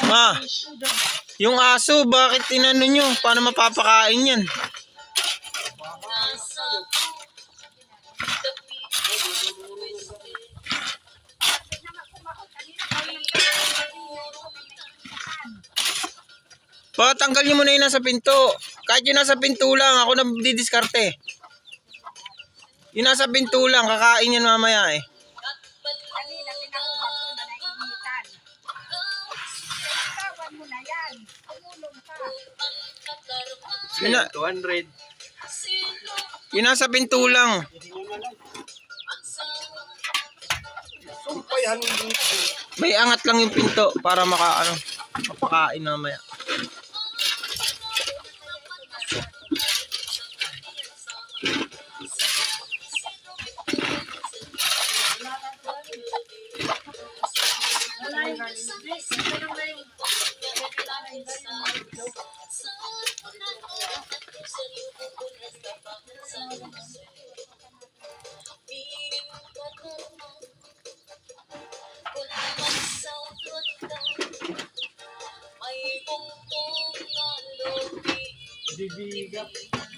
Ma, yung aso, bakit tinano nyo? Paano mapapakain yan? Patanggal nyo muna yung nasa pinto. Kahit yung nasa pinto lang, ako na didiskarte. Yung nasa pinto lang, kakain yan mamaya eh. Kanina, pinahubag ko na naiinitan. Tawan mo na yan. Tumulong ka. Yun na, 200. yung nasa pinto lang. Sumpay dito. May angat lang yung pinto para mapakain mamaya.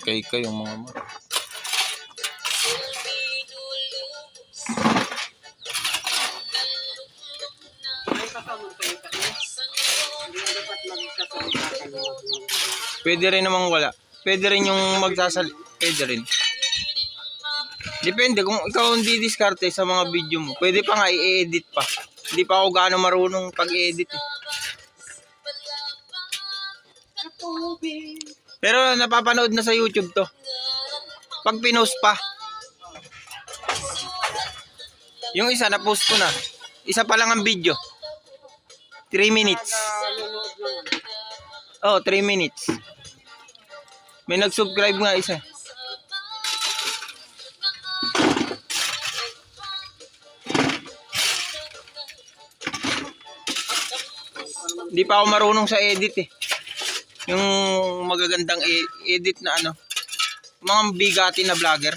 Kay yung mga mo. Pwede rin namang wala. Pwede rin yung pwede rin. Depende kung ikaw ang didiskarte sa mga video mo. Pwede pa nga i-edit pa. Hindi pa ako gaano marunong pag-edit eh. Pero napapanood na sa YouTube to. Pag pinost pa. Yung isa na-post ko na. Isa pa lang ang video. 3 minutes. Oh, 3 minutes. May nag-subscribe nga isa. Hindi pa ako marunong sa edit eh. Yung magagandang edit na mga bigati na vlogger.